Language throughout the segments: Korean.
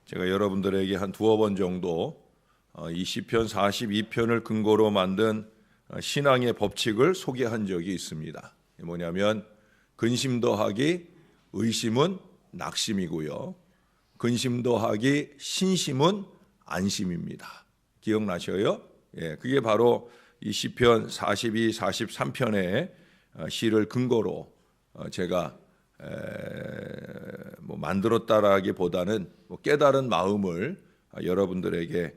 제가 여러분들에게 한 두어 번 정도 이 시편 42편을 근거로 만든 신앙의 법칙을 소개한 적이 있습니다. 뭐냐면 근심 더하기 의심은 낙심이고요, 근심 더하기 신심은 안심입니다. 기억나셔요? 그게 바로 이 시편 42, 43편의 시를 근거로 제가 만들었다라기보다는 깨달은 마음을 여러분들에게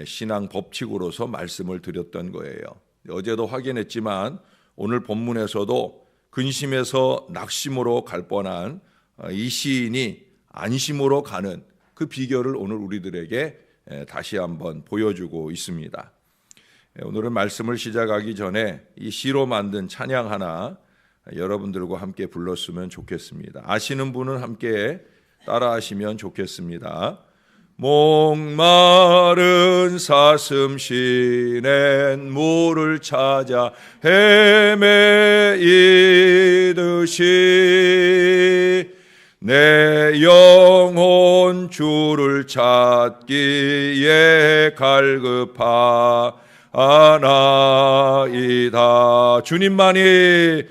신앙 법칙으로서 말씀을 드렸던 거예요. 어제도 확인했지만 오늘 본문에서도 근심에서 낙심으로 갈 뻔한 이 시인이 안심으로 가는 그 비결을 오늘 우리들에게 다시 한번 보여주고 있습니다. 오늘은 말씀을 시작하기 전에 이 시로 만든 찬양 하나 여러분들과 함께 불렀으면 좋겠습니다. 아시는 분은 함께 따라하시면 좋겠습니다. 목마른 사슴 시낸 물을 찾아 헤매이듯이 내 영혼 주를 찾기에 갈급하나이다. 주님만이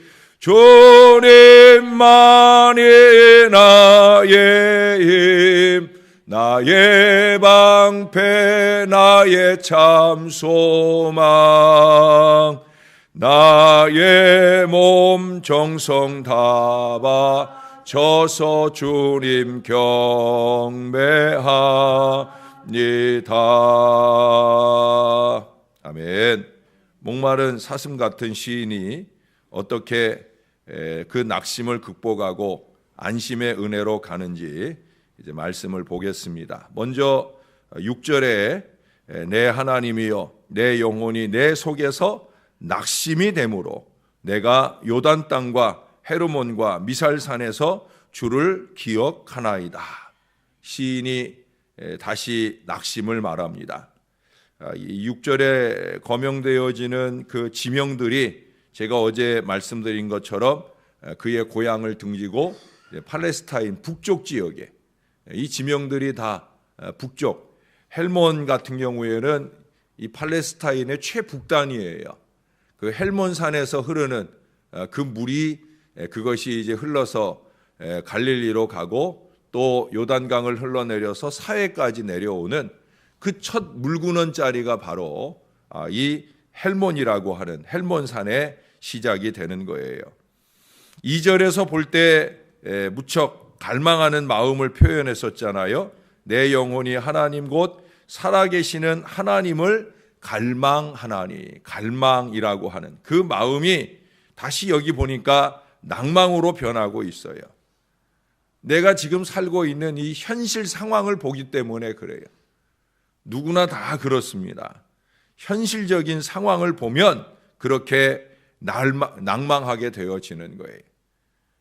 나의 힘, 나의 방패, 나의 참 소망, 나의 몸 정성 다 바쳐서 주님 경배합니다. 아멘. 목마른 사슴 같은 시인이 어떻게 그 낙심을 극복하고 안심의 은혜로 가는지 이제 말씀을 보겠습니다. 먼저 6절에 내 하나님이여 내 영혼이 내 속에서 낙심이 되므로 내가 요단 땅과 헤르몬과 미살산에서 주를 기억하나이다. 시인이 다시 낙심을 말합니다. 이 6절에 거명되어지는 그 지명들이 제가 어제 말씀드린 것처럼 그의 고향을 등지고 팔레스타인 북쪽 지역에 이 지명들이 다 북쪽, 헬몬 같은 경우에는 이 팔레스타인의 최북단이에요. 그 헬몬산에서 흐르는 그 물이 그것이 이제 흘러서 갈릴리로 가고 또 요단강을 흘러내려서 사해까지 내려오는 그 첫 물군원 자리가 바로 이 헬몬이라고 하는 헬몬산의 시작이 되는 거예요. 2절에서 볼 때 무척 갈망하는 마음을 표현했었잖아요. 내 영혼이 하나님 곧 살아계시는 하나님을 갈망하나니, 갈망이라고 하는 그 마음이 다시 여기 보니까 낭망으로 변하고 있어요. 내가 지금 살고 있는 이 현실 상황을 보기 때문에 그래요. 누구나 다 그렇습니다. 현실적인 상황을 보면 그렇게 낭망하게 되어지는 거예요.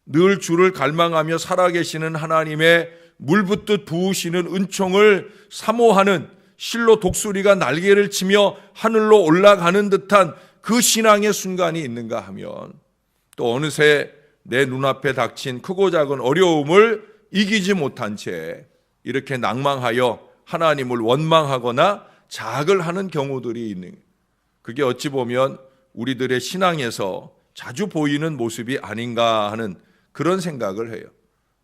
늘 주를 갈망하며 살아계시는 하나님의 물붓듯 부으시는 은총을 사모하는 실로 독수리가 날개를 치며 하늘로 올라가는 듯한 그 신앙의 순간이 있는가 하면 또 어느새 내 눈앞에 닥친 크고 작은 어려움을 이기지 못한 채 이렇게 낭망하여 하나님을 원망하거나 자학을 하는 경우들이 있는 거예요. 그게 어찌 보면 우리들의 신앙에서 자주 보이는 모습이 아닌가 하는 그런 생각을 해요.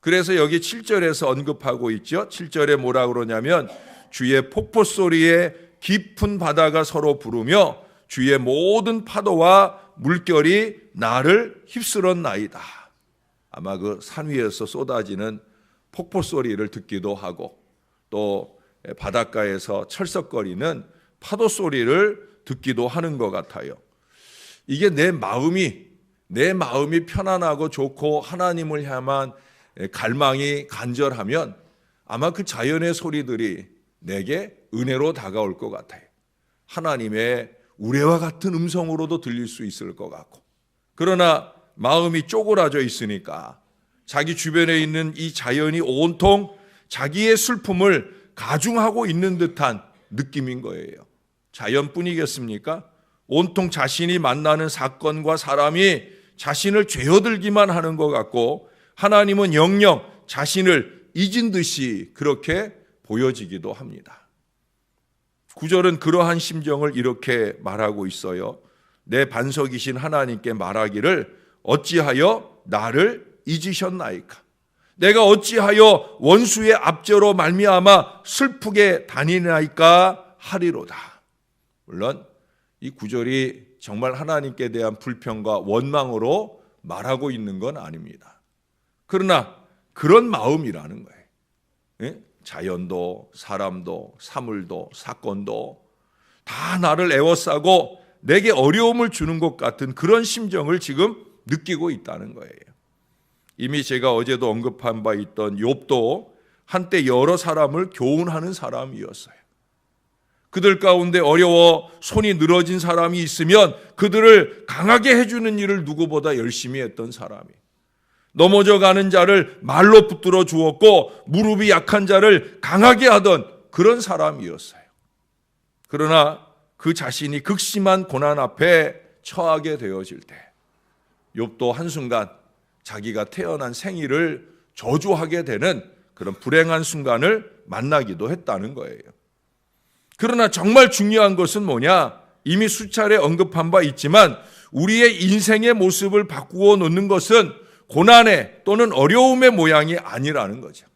그래서 여기 7절에서 언급하고 있죠. 7절에 뭐라 그러냐면 주의 폭포 소리에 깊은 바다가 서로 부르며 주의 모든 파도와 물결이 나를 휩쓸었나이다. 아마 그 산 위에서 쏟아지는 폭포 소리를 듣기도 하고 또 바닷가에서 철썩거리는 파도 소리를 듣기도 하는 것 같아요. 이게 내 마음이 편안하고 좋고 하나님을 향한 갈망이 간절하면 아마 그 자연의 소리들이 내게 은혜로 다가올 것 같아요. 하나님의 우레와 같은 음성으로도 들릴 수 있을 것 같고, 그러나 마음이 쪼그라져 있으니까 자기 주변에 있는 이 자연이 온통 자기의 슬픔을 가중하고 있는 듯한 느낌인 거예요. 자연뿐이겠습니까? 온통 자신이 만나는 사건과 사람이 자신을 죄어들기만 하는 것 같고 하나님은 영영 자신을 잊은 듯이 그렇게 보여지기도 합니다. 9절은 그러한 심정을 이렇게 말하고 있어요. 내 반석이신 하나님께 말하기를 어찌하여 나를 잊으셨나이까? 내가 어찌하여 원수의 압제로 말미암아 슬프게 다니나이까 하리로다. 물론 이 9절이 정말 하나님께 대한 불평과 원망으로 말하고 있는 건 아닙니다. 그러나 그런 마음이라는 거예요. 예? 자연도 사람도 사물도 사건도 다 나를 애워싸고 내게 어려움을 주는 것 같은 그런 심정을 지금 느끼고 있다는 거예요. 이미 제가 어제도 언급한 바 있던 욥도 한때 여러 사람을 교훈하는 사람이었어요. 그들 가운데 어려워 손이 늘어진 사람이 있으면 그들을 강하게 해주는 일을 누구보다 열심히 했던 사람이, 넘어져 가는 자를 말로 붙들어 주었고 무릎이 약한 자를 강하게 하던 그런 사람이었어요. 그러나 그 자신이 극심한 고난 앞에 처하게 되어질 때 욥도 한순간 자기가 태어난 생일을 저주하게 되는 그런 불행한 순간을 만나기도 했다는 거예요. 그러나 정말 중요한 것은 뭐냐? 이미 수차례 언급한 바 있지만 우리의 인생의 모습을 바꾸어 놓는 것은 고난의 또는 어려움의 모양이 아니라는 거죠.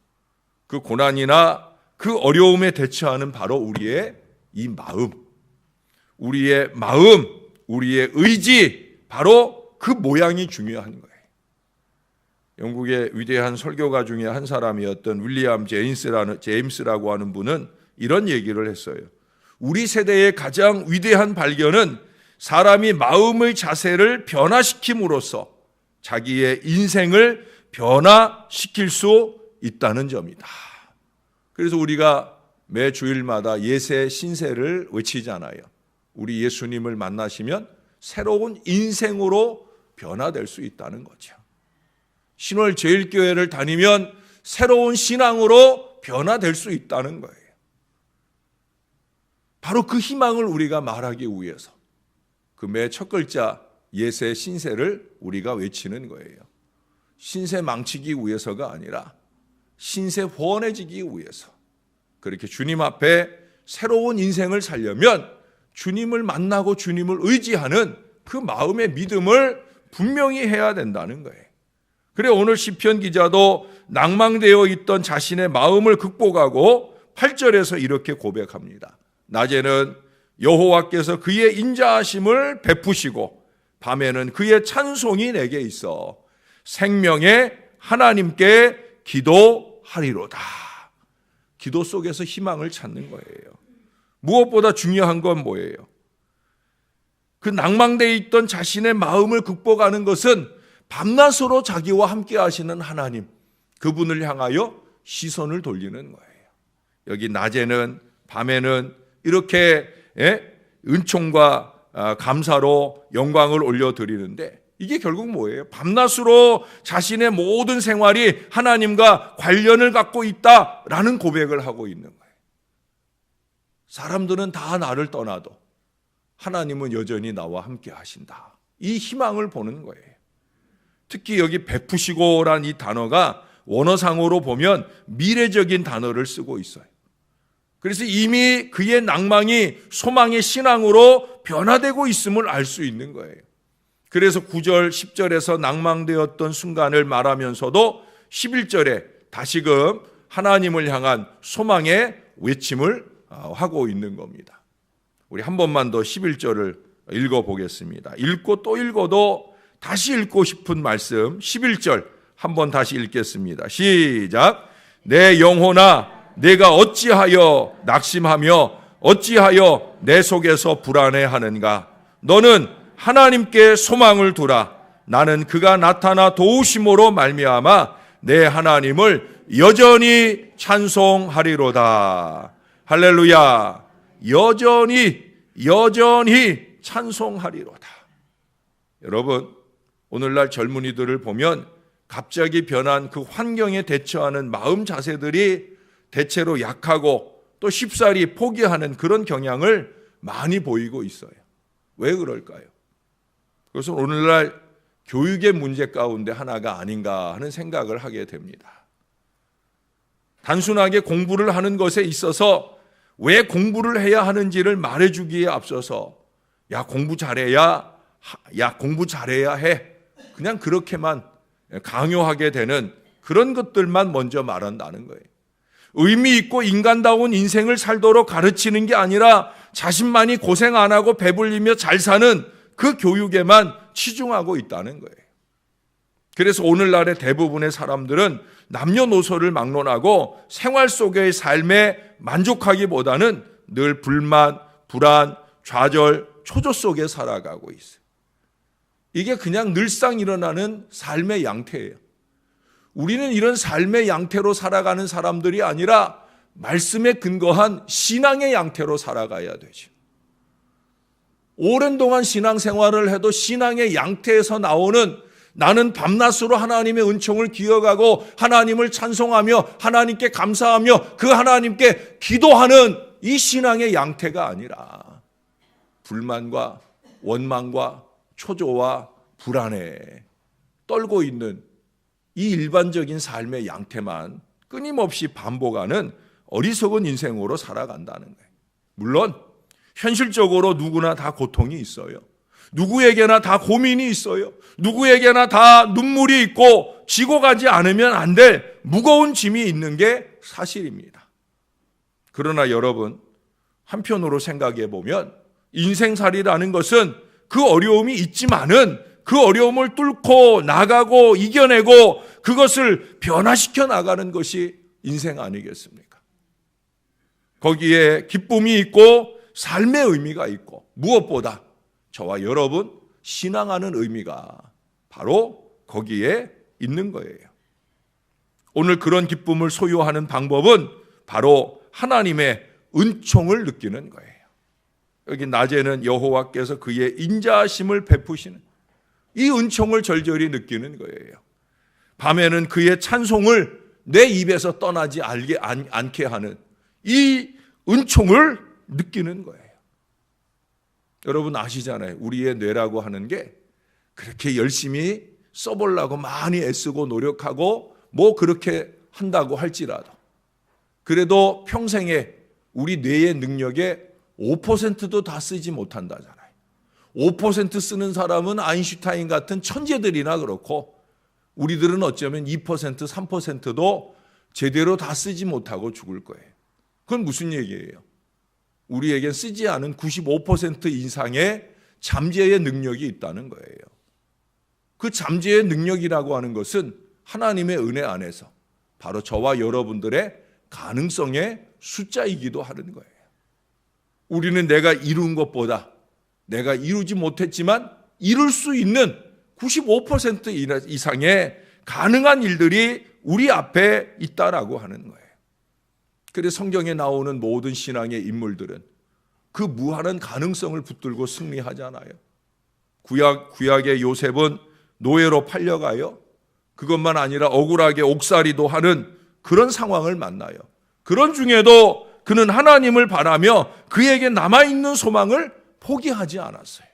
그 고난이나 그 어려움에 대처하는 바로 우리의 이 마음, 우리의 마음, 우리의 의지, 바로 그 모양이 중요한 거예요. 영국의 위대한 설교가 중에 한 사람이었던 윌리엄 제임스라고 하는 분은 이런 얘기를 했어요. 우리 세대의 가장 위대한 발견은 사람이 마음의 자세를 변화시킴으로써 자기의 인생을 변화시킬 수 있다는 점이다. 그래서 우리가 매 주일마다 예세 신세를 외치잖아요. 우리 예수님을 만나시면 새로운 인생으로 변화될 수 있다는 거죠. 신월제일교회를 다니면 새로운 신앙으로 변화될 수 있다는 거예요. 바로 그 희망을 우리가 말하기 위해서 그 매 첫 글자 예세 신세를 우리가 외치는 거예요. 신세 망치기 위해서가 아니라 신세 후원해지기 위해서, 그렇게 주님 앞에 새로운 인생을 살려면 주님을 만나고 주님을 의지하는 그 마음의 믿음을 분명히 해야 된다는 거예요. 그래 오늘 시편 기자도 낭망되어 있던 자신의 마음을 극복하고 8절에서 이렇게 고백합니다. 낮에는 여호와께서 그의 인자하심을 베푸시고 밤에는 그의 찬송이 내게 있어 생명의 하나님께 기도하리로다. 기도 속에서 희망을 찾는 거예요. 무엇보다 중요한 건 뭐예요? 그 낭망되어 있던 자신의 마음을 극복하는 것은 밤낮으로 자기와 함께 하시는 하나님, 그분을 향하여 시선을 돌리는 거예요. 여기 낮에는 밤에는 이렇게 은총과 감사로 영광을 올려드리는데 이게 결국 뭐예요? 밤낮으로 자신의 모든 생활이 하나님과 관련을 갖고 있다라는 고백을 하고 있는 거예요. 사람들은 다 나를 떠나도 하나님은 여전히 나와 함께 하신다. 이 희망을 보는 거예요. 특히 여기 베푸시고란 이 단어가 원어상으로 보면 미래적인 단어를 쓰고 있어요. 그래서 이미 그의 낭망이 소망의 신앙으로 변화되고 있음을 알 수 있는 거예요. 그래서 9절, 10절에서 낭망되었던 순간을 말하면서도 11절에 다시금 하나님을 향한 소망의 외침을 하고 있는 겁니다. 우리 한 번만 더 11절을 읽어보겠습니다. 읽고 또 읽어도 다시 읽고 싶은 말씀 11절 한번 다시 읽겠습니다. 시작. 내 영혼아 내가 어찌하여 낙심하며 어찌하여 내 속에서 불안해하는가. 너는 하나님께 소망을 두라. 나는 그가 나타나 도우심으로 말미암아 내 하나님을 여전히 찬송하리로다. 할렐루야. 여전히 찬송하리로다. 여러분, 오늘날 젊은이들을 보면 갑자기 변한 그 환경에 대처하는 마음 자세들이 대체로 약하고 또 쉽사리 포기하는 그런 경향을 많이 보이고 있어요. 왜 그럴까요? 그것은 오늘날 교육의 문제 가운데 하나가 아닌가 하는 생각을 하게 됩니다. 단순하게 공부를 하는 것에 있어서 왜 공부를 해야 하는지를 말해주기에 앞서서 야 공부 잘해야 해, 그냥 그렇게만 강요하게 되는 그런 것들만 먼저 말한다는 거예요. 의미 있고 인간다운 인생을 살도록 가르치는 게 아니라 자신만이 고생 안 하고 배불리며 잘 사는 그 교육에만 치중하고 있다는 거예요. 그래서 오늘날의 대부분의 사람들은 남녀노소를 막론하고 생활 속의 삶에 만족하기보다는 늘 불만, 불안, 좌절, 초조 속에 살아가고 있어요. 이게 그냥 늘상 일어나는 삶의 양태예요. 우리는 이런 삶의 양태로 살아가는 사람들이 아니라 말씀에 근거한 신앙의 양태로 살아가야 되죠. 오랜 동안 신앙생활을 해도 신앙의 양태에서 나오는 나는 밤낮으로 하나님의 은총을 기억하고 하나님을 찬송하며 하나님께 감사하며 그 하나님께 기도하는 이 신앙의 양태가 아니라 불만과 원망과 초조와 불안에 떨고 있는 이 일반적인 삶의 양태만 끊임없이 반복하는 어리석은 인생으로 살아간다는 거예요. 물론 현실적으로 누구나 다 고통이 있어요. 누구에게나 다 고민이 있어요. 누구에게나 다 눈물이 있고 지고 가지 않으면 안 될 무거운 짐이 있는 게 사실입니다. 그러나 여러분, 한편으로 생각해 보면 인생살이라는 것은 그 어려움이 있지만은 그 어려움을 뚫고 나가고 이겨내고 그것을 변화시켜 나가는 것이 인생 아니겠습니까? 거기에 기쁨이 있고 삶의 의미가 있고 무엇보다 저와 여러분 신앙하는 의미가 바로 거기에 있는 거예요. 오늘 그런 기쁨을 소유하는 방법은 바로 하나님의 은총을 느끼는 거예요. 여기 낮에는 여호와께서 그의 인자하심을 베푸시는 이 은총을 절절히 느끼는 거예요. 밤에는 그의 찬송을 내 입에서 떠나지 않게 하는 이 은총을 느끼는 거예요. 여러분 아시잖아요. 우리의 뇌라고 하는 게 그렇게 열심히 써보려고 많이 애쓰고 노력하고 뭐 그렇게 한다고 할지라도 그래도 평생에 우리 뇌의 능력의 5%도 다 쓰지 못한다잖아요. 5% 쓰는 사람은 아인슈타인 같은 천재들이나 그렇고 우리들은 어쩌면 2%, 3%도 제대로 다 쓰지 못하고 죽을 거예요. 그건 무슨 얘기예요? 우리에겐 쓰지 않은 95% 이상의 잠재의 능력이 있다는 거예요. 그 잠재의 능력이라고 하는 것은 하나님의 은혜 안에서 바로 저와 여러분들의 가능성의 숫자이기도 하는 거예요. 우리는 내가 이룬 것보다 내가 이루지 못했지만 이룰 수 있는 95% 이상의 가능한 일들이 우리 앞에 있다라고 하는 거예요. 그래서 성경에 나오는 모든 신앙의 인물들은 그 무한한 가능성을 붙들고 승리하잖아요. 구약의 요셉은 노예로 팔려가요. 그것만 아니라 억울하게 옥살이도 하는 그런 상황을 만나요. 그런 중에도 그는 하나님을 바라며 그에게 남아있는 소망을 포기하지 않았어요.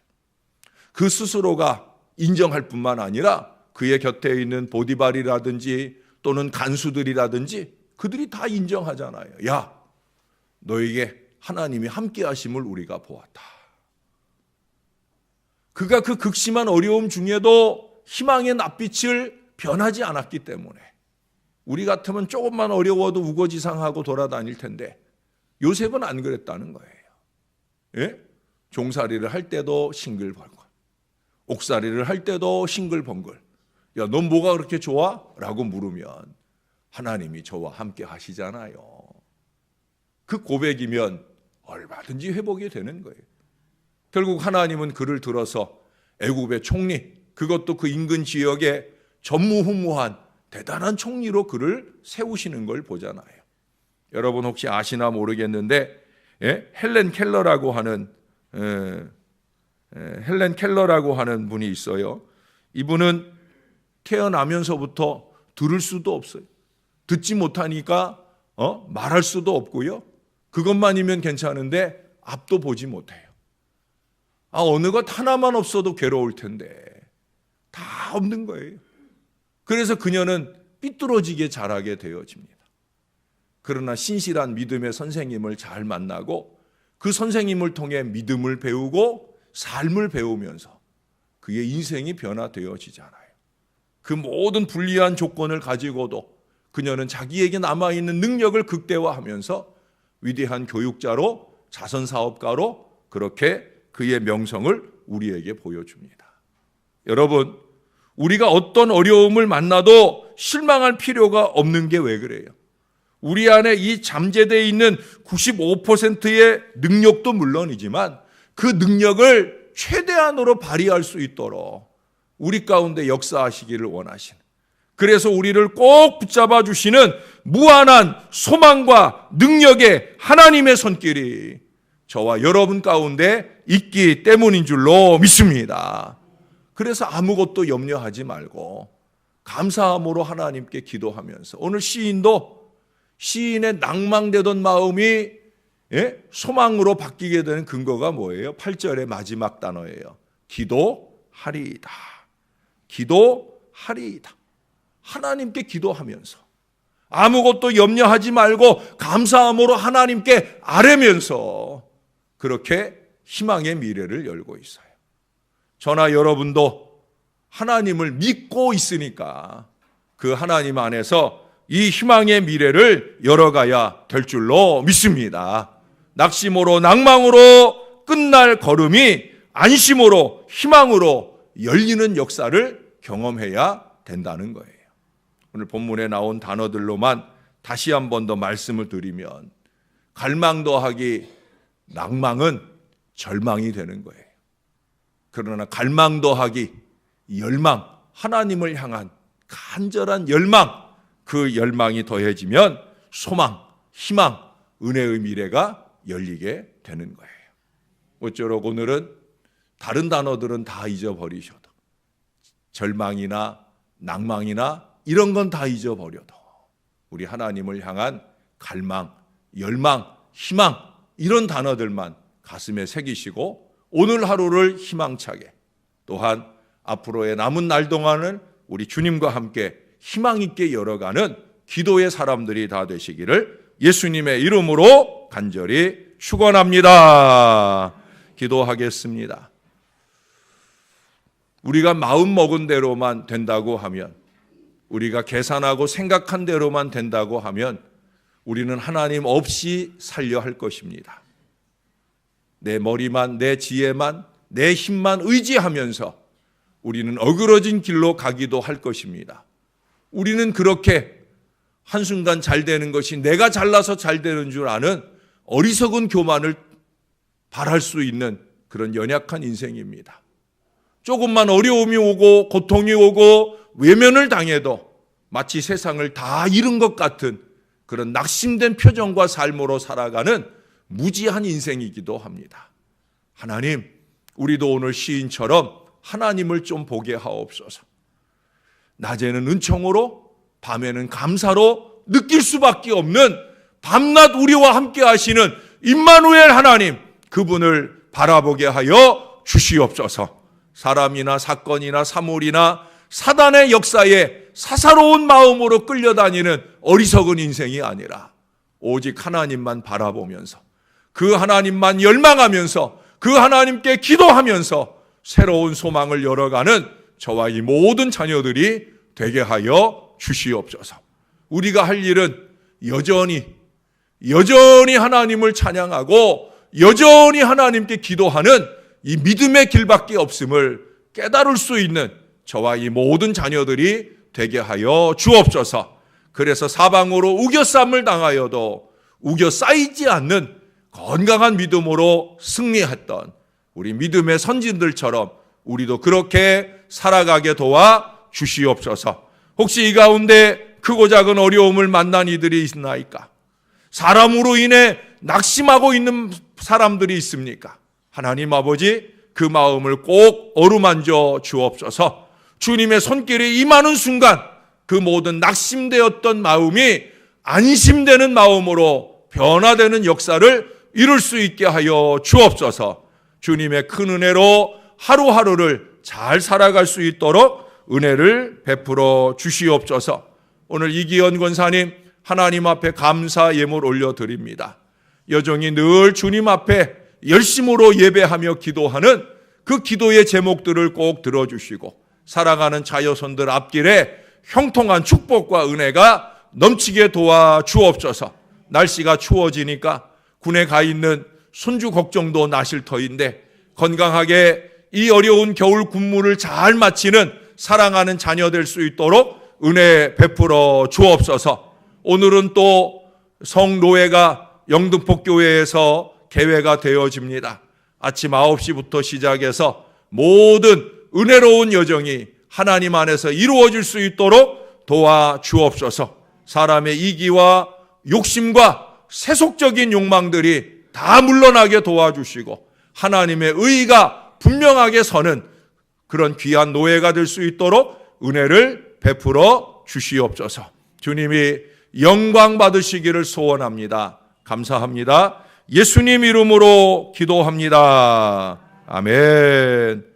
그 스스로가 인정할 뿐만 아니라 그의 곁에 있는 보디발이라든지 또는 간수들이라든지 그들이 다 인정하잖아요. 야, 너에게 하나님이 함께 하심을 우리가 보았다. 그가 그 극심한 어려움 중에도 희망의 낯빛을 변하지 않았기 때문에 우리 같으면 조금만 어려워도 우거지상하고 돌아다닐 텐데 요셉은 안 그랬다는 거예요. 예? 종살이를 할 때도 싱글벙글, 옥살이를 할 때도 싱글벙글. 야, 넌 뭐가 그렇게 좋아? 라고 물으면 하나님이 저와 함께 하시잖아요. 그 고백이면 얼마든지 회복이 되는 거예요. 결국 하나님은 그를 들어서 애굽의 총리, 그것도 그 인근 지역에 전무후무한 대단한 총리로 그를 세우시는 걸 보잖아요. 여러분 혹시 아시나 모르겠는데 헬렌 켈러라고 하는 분이 있어요. 이분은 태어나면서부터 들을 수도 없어요. 듣지 못하니까 말할 수도 없고요. 그것만이면 괜찮은데 앞도 보지 못해요. 어느 것 하나만 없어도 괴로울 텐데 다 없는 거예요. 그래서 그녀는 삐뚤어지게 자라게 되어집니다. 그러나 신실한 믿음의 선생님을 잘 만나고 그 선생님을 통해 믿음을 배우고 삶을 배우면서 그의 인생이 변화되어지잖아요. 그 모든 불리한 조건을 가지고도 그녀는 자기에게 남아있는 능력을 극대화하면서 위대한 교육자로, 자선사업가로 그렇게 그의 명성을 우리에게 보여줍니다. 여러분, 우리가 어떤 어려움을 만나도 실망할 필요가 없는 게 왜 그래요? 우리 안에 이 잠재되어 있는 95%의 능력도 물론이지만 그 능력을 최대한으로 발휘할 수 있도록 우리 가운데 역사하시기를 원하시는, 그래서 우리를 꼭 붙잡아 주시는 무한한 소망과 능력의 하나님의 손길이 저와 여러분 가운데 있기 때문인 줄로 믿습니다. 그래서 아무것도 염려하지 말고 감사함으로 하나님께 기도하면서, 오늘 시인의 낭망되던 마음이 소망으로 바뀌게 되는 근거가 뭐예요? 8절의 마지막 단어예요. 기도하리이다. 기도하리이다. 하나님께 기도하면서 아무것도 염려하지 말고 감사함으로 하나님께 아뢰면서 그렇게 희망의 미래를 열고 있어요. 저나 여러분도 하나님을 믿고 있으니까 그 하나님 안에서 이 희망의 미래를 열어가야 될 줄로 믿습니다. 낙심으로 낭망으로 끝날 걸음이 안심으로 희망으로 열리는 역사를 경험해야 된다는 거예요. 오늘 본문에 나온 단어들로만 다시 한 번 더 말씀을 드리면, 갈망 더하기 낭망은 절망이 되는 거예요. 그러나 갈망 더하기 열망, 하나님을 향한 간절한 열망, 그 열망이 더해지면 소망, 희망, 은혜의 미래가 열리게 되는 거예요. 어쩌록 오늘은 다른 단어들은 다 잊어버리셔도, 절망이나 낭망이나 이런 건 다 잊어버려도 우리 하나님을 향한 갈망, 열망, 희망, 이런 단어들만 가슴에 새기시고 오늘 하루를 희망차게, 또한 앞으로의 남은 날 동안은 우리 주님과 함께 희망 있게 열어가는 기도의 사람들이 다 되시기를 예수님의 이름으로 간절히 축원합니다. 기도하겠습니다. 우리가 마음 먹은 대로만 된다고 하면, 우리가 계산하고 생각한 대로만 된다고 하면 우리는 하나님 없이 살려 할 것입니다. 내 머리만, 내 지혜만, 내 힘만 의지하면서 우리는 어그러진 길로 가기도 할 것입니다. 우리는 그렇게 한순간 잘 되는 것이 내가 잘나서 잘 되는 줄 아는 어리석은 교만을 바랄 수 있는 그런 연약한 인생입니다. 조금만 어려움이 오고 고통이 오고 외면을 당해도 마치 세상을 다 잃은 것 같은 그런 낙심된 표정과 삶으로 살아가는 무지한 인생이기도 합니다. 하나님, 우리도 오늘 시인처럼 하나님을 좀 보게 하옵소서. 낮에는 은총으로, 밤에는 감사로 느낄 수밖에 없는 밤낮 우리와 함께 하시는 임마누엘 하나님, 그분을 바라보게 하여 주시옵소서. 사람이나 사건이나 사물이나 사단의 역사에 사사로운 마음으로 끌려다니는 어리석은 인생이 아니라 오직 하나님만 바라보면서, 그 하나님만 열망하면서, 그 하나님께 기도하면서 새로운 소망을 열어가는 저와 이 모든 자녀들이 되게 하여 주시옵소서. 우리가 할 일은 여전히 하나님을 찬양하고 여전히 하나님께 기도하는 이 믿음의 길밖에 없음을 깨달을 수 있는 저와 이 모든 자녀들이 되게 하여 주옵소서. 그래서 사방으로 우겨쌈을 당하여도 우겨 쌓이지 않는 건강한 믿음으로 승리했던 우리 믿음의 선진들처럼 우리도 그렇게 살아가게 도와 주시옵소서. 혹시 이 가운데 크고 작은 어려움을 만난 이들이 있나이까? 사람으로 인해 낙심하고 있는 사람들이 있습니까? 하나님 아버지, 그 마음을 꼭 어루만져 주옵소서. 주님의 손길이 임하는 순간 그 모든 낙심되었던 마음이 안심되는 마음으로 변화되는 역사를 이룰 수 있게 하여 주옵소서. 주님의 큰 은혜로 하루하루를 잘 살아갈 수 있도록 은혜를 베풀어 주시옵소서. 오늘 이기현 권사님, 하나님 앞에 감사 예물 올려드립니다. 여정이 늘 주님 앞에 열심으로 예배하며 기도하는 그 기도의 제목들을 꼭 들어주시고 살아가는 자녀손들 앞길에 형통한 축복과 은혜가 넘치게 도와주옵소서. 날씨가 추워지니까 군에 가 있는 손주 걱정도 나실 터인데 건강하게 이 어려운 겨울 군무를 잘 마치는 사랑하는 자녀 될 수 있도록 은혜 베풀어 주옵소서. 오늘은 또 성노회가 영등포교회에서 개회가 되어집니다. 아침 9시부터 시작해서 모든 은혜로운 여정이 하나님 안에서 이루어질 수 있도록 도와주옵소서. 사람의 이기와 욕심과 세속적인 욕망들이 다 물러나게 도와주시고 하나님의 의가 분명하게 서는 그런 귀한 노예가 될 수 있도록 은혜를 베풀어 주시옵소서. 주님이 영광 받으시기를 소원합니다. 감사합니다. 예수님 이름으로 기도합니다. 아멘.